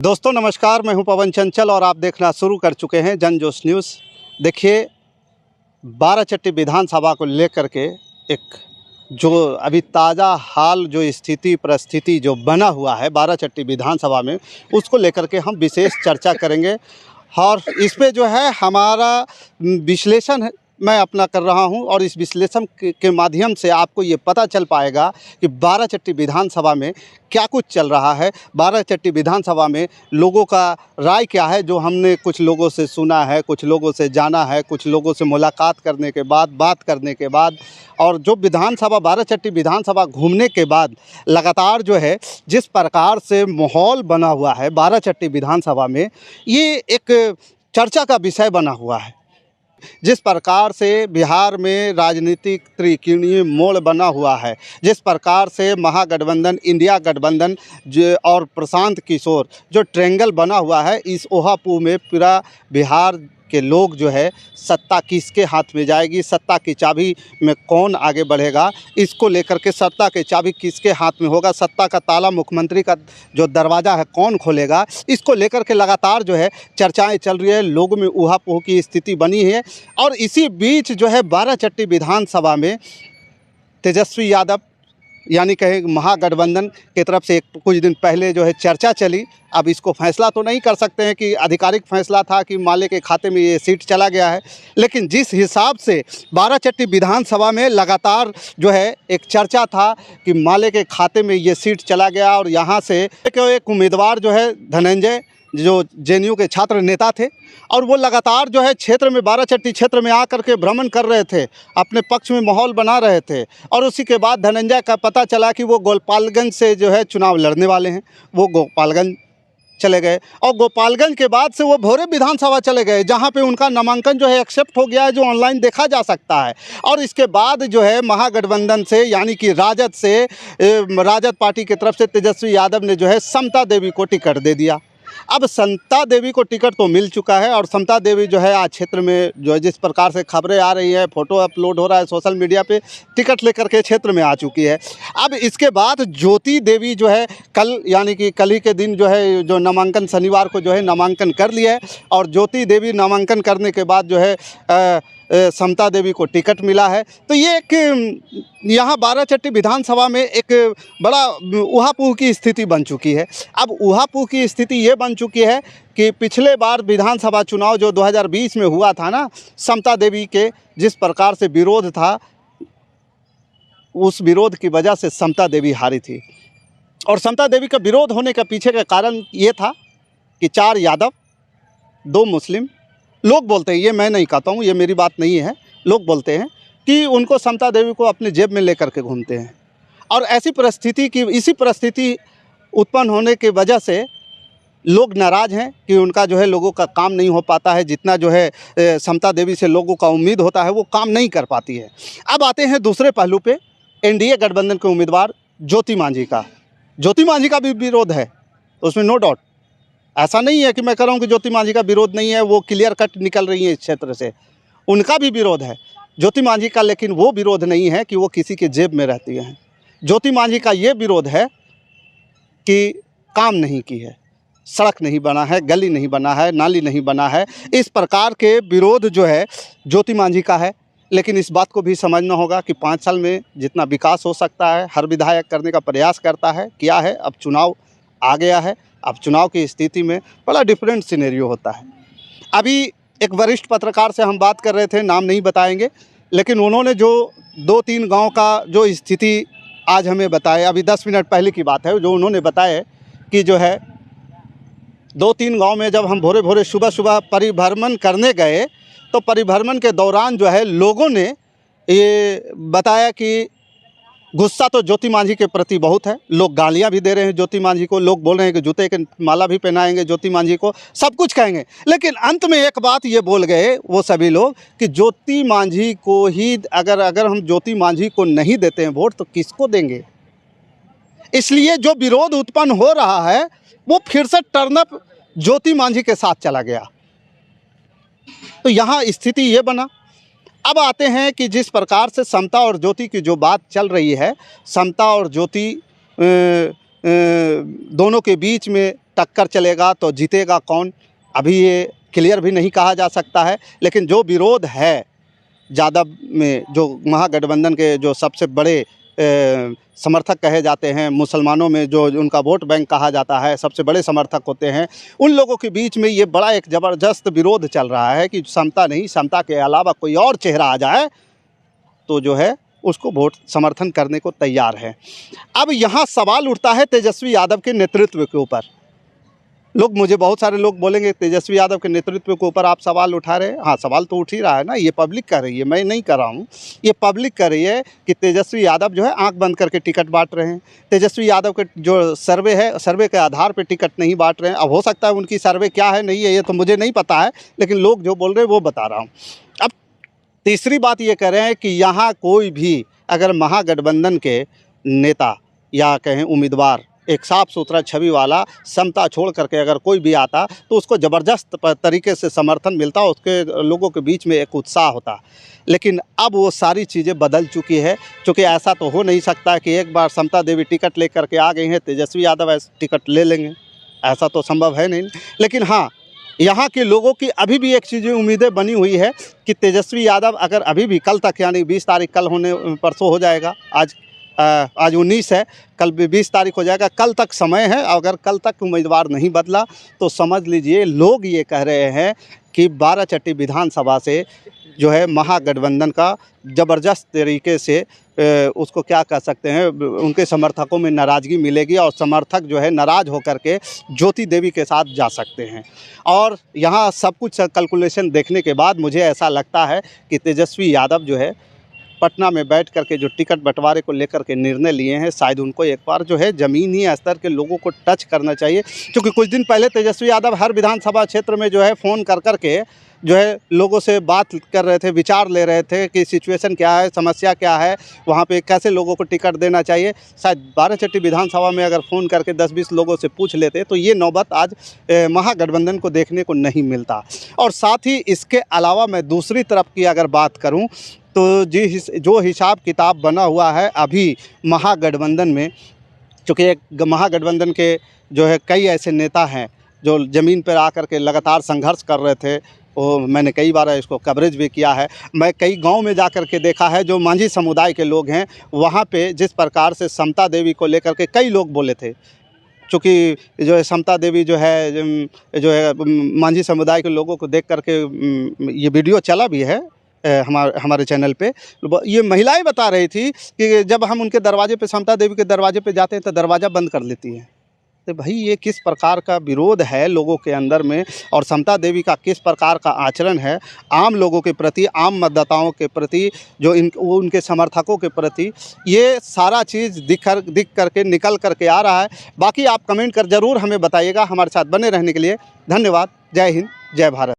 दोस्तों नमस्कार, मैं हूं पवन चंचल और आप देखना शुरू कर चुके हैं जनजोश न्यूज़। देखिए, बाराचट्टी विधानसभा को लेकर के एक जो अभी ताज़ा हाल जो स्थिति परिस्थिति जो बना हुआ है बाराचट्टी विधानसभा में, उसको लेकर के हम विशेष चर्चा करेंगे। और इस पे जो है हमारा विश्लेषण मैं अपना कर रहा हूं और इस विश्लेषण के माध्यम से आपको ये पता चल पाएगा कि बाराचट्टी विधानसभा में क्या कुछ चल रहा है, बाराचट्टी विधानसभा में लोगों का राय क्या है। जो हमने कुछ लोगों से सुना है, कुछ लोगों से जाना है, कुछ लोगों से मुलाकात करने के बाद, बात करने के बाद और जो विधानसभा बाराचट्टी विधानसभा घूमने के बाद लगातार जो है जिस प्रकार से माहौल बना हुआ है बाराचट्टी विधानसभा में, ये एक चर्चा का विषय बना हुआ है। जिस प्रकार से बिहार में राजनीतिक त्रिकोणीय मोड़ बना हुआ है, जिस प्रकार से महागठबंधन, इंडिया गठबंधन और प्रशांत किशोर जो ट्रायंगल बना हुआ है, इस ओहापू में पूरा बिहार के लोग जो है सत्ता किसके हाथ में जाएगी, सत्ता की चाबी में कौन आगे बढ़ेगा, इसको लेकर के सत्ता की चाबी किसके हाथ में होगा, सत्ता का ताला मुख्यमंत्री का जो दरवाज़ा है कौन खोलेगा, इसको लेकर के लगातार जो है चर्चाएं चल रही है। लोगों में ऊहापोह की स्थिति बनी है। और इसी बीच जो है बाराचट्टी विधानसभा में तेजस्वी यादव यानी कहे महागठबंधन की तरफ से कुछ दिन पहले जो है चर्चा चली। अब इसको फैसला तो नहीं कर सकते हैं कि आधिकारिक फैसला था कि माले के खाते में ये सीट चला गया है, लेकिन जिस हिसाब से बाराचट्टी विधानसभा में लगातार जो है एक चर्चा था कि माले के खाते में ये सीट चला गया और यहाँ से एक उम्मीदवार जो है धनंजय जो जेएनयू के छात्र नेता थे और वो लगातार जो है क्षेत्र में बाराचट्टी क्षेत्र में आकर के भ्रमण कर रहे थे, अपने पक्ष में माहौल बना रहे थे। और उसी के बाद धनंजय का पता चला कि वो गोपालगंज से जो है चुनाव लड़ने वाले हैं। वो गोपालगंज चले गए और गोपालगंज के बाद से वो भोरे विधानसभा चले गए, जहाँ पे उनका नामांकन जो है एक्सेप्ट हो गया है, जो ऑनलाइन देखा जा सकता है। और इसके बाद जो है महागठबंधन से यानी कि राजद पार्टी की तरफ से तेजस्वी यादव ने जो है समता देवी को टिकट दे दिया। अब समता देवी को टिकट तो मिल चुका है और समता देवी जो है आज क्षेत्र में जो है जिस प्रकार से खबरें आ रही है, फोटो अपलोड हो रहा है सोशल मीडिया पे, टिकट लेकर के क्षेत्र में आ चुकी है। अब इसके बाद ज्योति देवी जो है कल यानी कि कल ही के दिन जो है जो नामांकन शनिवार को जो है नामांकन कर लिया है और ज्योति देवी नामांकन करने के बाद जो है समता देवी को टिकट मिला है। तो ये एक यहाँ बाराचट्टी विधानसभा में एक बड़ा ऊहापोह की स्थिति बन चुकी है। अब ऊहापोह की स्थिति ये बन चुकी है कि पिछले बार विधानसभा चुनाव जो 2020 में हुआ था ना, समता देवी के जिस प्रकार से विरोध था, उस विरोध की वजह से समता देवी हारी थी। और समता देवी का विरोध होने का पीछे का कारण ये था कि 4 यादव 2 मुस्लिम लोग बोलते हैं, ये मैं नहीं कहता हूँ, ये मेरी बात नहीं है, लोग बोलते हैं कि उनको समता देवी को अपने जेब में लेकर के घूमते हैं। और इसी परिस्थिति उत्पन्न होने की वजह से लोग नाराज़ हैं कि उनका जो है लोगों का काम नहीं हो पाता है, जितना जो है समता देवी से लोगों का उम्मीद होता है वो काम नहीं कर पाती है। अब आते हैं दूसरे पहलू पे, एनडीए गठबंधन के उम्मीदवार ज्योति मांझी का भी विरोध है, उसमें नो डाउट। ऐसा नहीं है कि मैं कह रहा हूँ कि ज्योति मांझी का विरोध नहीं है, वो क्लियर कट निकल रही है इस क्षेत्र से, उनका भी विरोध है ज्योति मांझी का। लेकिन वो विरोध नहीं है कि वो किसी के जेब में रहती हैं। ज्योति मांझी का ये विरोध है कि काम नहीं की है, सड़क नहीं बना है, गली नहीं बना है, नाली नहीं बना है। इस प्रकार के विरोध जो है ज्योति मांझी का है। लेकिन इस बात को भी समझना होगा कि 5 साल में जितना विकास हो सकता है हर विधायक करने का प्रयास करता है, किया है। अब चुनाव आ गया है, अब चुनाव की स्थिति में बड़ा डिफरेंट सिनेरियो होता है। अभी एक वरिष्ठ पत्रकार से हम बात कर रहे थे, नाम नहीं बताएंगे, लेकिन उन्होंने जो 2-3 गांव का जो स्थिति आज हमें बताया, अभी 10 मिनट पहले की बात है, जो उन्होंने बताया कि जो है 2-3 गांव में जब हम भोरे भोरे सुबह परिभ्रमण करने गए तो परिभ्रमण के दौरान जो है लोगों ने ये बताया कि गुस्सा तो ज्योति मांझी के प्रति बहुत है। लोग गालियां भी दे रहे हैं ज्योति मांझी को, लोग बोल रहे हैं कि जूते के माला भी पहनाएंगे ज्योति मांझी को, सब कुछ कहेंगे। लेकिन अंत में एक बात ये बोल गए वो सभी लोग कि ज्योति मांझी को ही अगर हम ज्योति मांझी को नहीं देते हैं वोट तो किसको देंगे। इसलिए जो विरोध उत्पन्न हो रहा है वो फिर से टर्नअप ज्योति मांझी के साथ चला गया। तो यहाँ स्थिति ये बना। अब आते हैं कि जिस प्रकार से समता और ज्योति की जो बात चल रही है, समता और ज्योति दोनों के बीच में टक्कर चलेगा तो जीतेगा कौन, अभी ये क्लियर भी नहीं कहा जा सकता है। लेकिन जो विरोध है यादव में, जो महागठबंधन के जो सबसे बड़े समर्थक कहे जाते हैं, मुसलमानों में जो उनका वोट बैंक कहा जाता है, सबसे बड़े समर्थक होते हैं, उन लोगों के बीच में ये बड़ा एक ज़बरदस्त विरोध चल रहा है कि समता नहीं, समता के अलावा कोई और चेहरा आ जाए तो जो है उसको वोट समर्थन करने को तैयार है। अब यहाँ सवाल उठता है तेजस्वी यादव के नेतृत्व के ऊपर। लोग, मुझे बहुत सारे लोग बोलेंगे तेजस्वी यादव के नेतृत्व के ऊपर आप सवाल उठा रहे हैं। हाँ, सवाल तो उठ ही रहा है ना, ये पब्लिक कर रही है, मैं नहीं कर रहा हूँ। ये पब्लिक कर रही है कि तेजस्वी यादव जो है आंख बंद करके टिकट बांट रहे हैं। तेजस्वी यादव के जो सर्वे है, सर्वे के आधार पर टिकट नहीं बांट रहे हैं। अब हो सकता है उनकी सर्वे क्या है नहीं है ये तो मुझे नहीं पता है, लेकिन लोग जो बोल रहे हैं वो बता रहा हूँ। अब तीसरी बात ये कह रहे हैं कि यहाँ कोई भी अगर महागठबंधन के नेता या कहें उम्मीदवार एक साफ सुथरा छवि वाला समता छोड़ करके अगर कोई भी आता तो उसको ज़बरदस्त तरीके से समर्थन मिलता, उसके लोगों के बीच में एक उत्साह होता। लेकिन अब वो सारी चीज़ें बदल चुकी है, क्योंकि ऐसा तो हो नहीं सकता कि एक बार समता देवी टिकट ले करके आ गई हैं, तेजस्वी यादव टिकट ले लेंगे, ऐसा तो संभव है नहीं। लेकिन हाँ, यहाँ के लोगों की अभी भी एक चीज़ उम्मीदें बनी हुई है कि तेजस्वी यादव अगर अभी भी कल तक, यानी 20 तारीख कल होने, परसों हो जाएगा, आज 19 है, कल 20 तारीख हो जाएगा, कल तक समय है। अगर कल तक उम्मीदवार नहीं बदला तो समझ लीजिए लोग ये कह रहे हैं कि बाराचट्टी विधानसभा से जो है महागठबंधन का ज़बरदस्त तरीके से उसको क्या कह सकते हैं, उनके समर्थकों में नाराज़गी मिलेगी और समर्थक जो है नाराज़ होकर के ज्योति देवी के साथ जा सकते हैं। और यहाँ सब कुछ कैलकुलेशन देखने के बाद मुझे ऐसा लगता है कि तेजस्वी यादव जो है पटना में बैठ करके जो टिकट बंटवारे को लेकर के निर्णय लिए हैं, शायद उनको एक बार जो है ज़मीनी स्तर के लोगों को टच करना चाहिए। क्योंकि कुछ दिन पहले तेजस्वी यादव हर विधानसभा क्षेत्र में जो है फ़ोन कर के जो है लोगों से बात कर रहे थे, विचार ले रहे थे कि सिचुएशन क्या है, समस्या क्या है, वहाँ पे कैसे लोगों को टिकट देना चाहिए। शायद बाराचट्टी विधानसभा में अगर फ़ोन करके 10-20 लोगों से पूछ लेते तो ये नौबत आज महागठबंधन को देखने को नहीं मिलता। और साथ ही इसके अलावा मैं दूसरी तरफ की अगर बात करूँ तो जो हिसाब किताब बना हुआ है अभी महागठबंधन में, चूँकि एक महागठबंधन के जो है कई ऐसे नेता हैं जो ज़मीन पर आकर के लगातार संघर्ष कर रहे थे, वो मैंने कई बार इसको कवरेज भी किया है। मैं कई गांव में जाकर के देखा है, जो मांझी समुदाय के लोग हैं वहाँ पे जिस प्रकार से समता देवी को लेकर के कई लोग बोले थे, चूँकि जो है समता देवी जो है मांझी समुदाय के लोगों को देख कर के ये वीडियो चला भी है हमारे चैनल पे। ये महिलाएं बता रही थी कि जब हम उनके दरवाजे पे, समता देवी के दरवाजे पे जाते हैं तो दरवाज़ा बंद कर लेती हैं। तो भाई ये किस प्रकार का विरोध है लोगों के अंदर में, और समता देवी का किस प्रकार का आचरण है आम लोगों के प्रति, आम मतदाताओं के प्रति, जो उनके समर्थकों के प्रति, ये सारा चीज़ दिख करके निकल करके आ रहा है। बाकी आप कमेंट कर ज़रूर हमें बताइएगा। हमारे साथ बने रहने के लिए धन्यवाद। जय हिंद, जय भारत।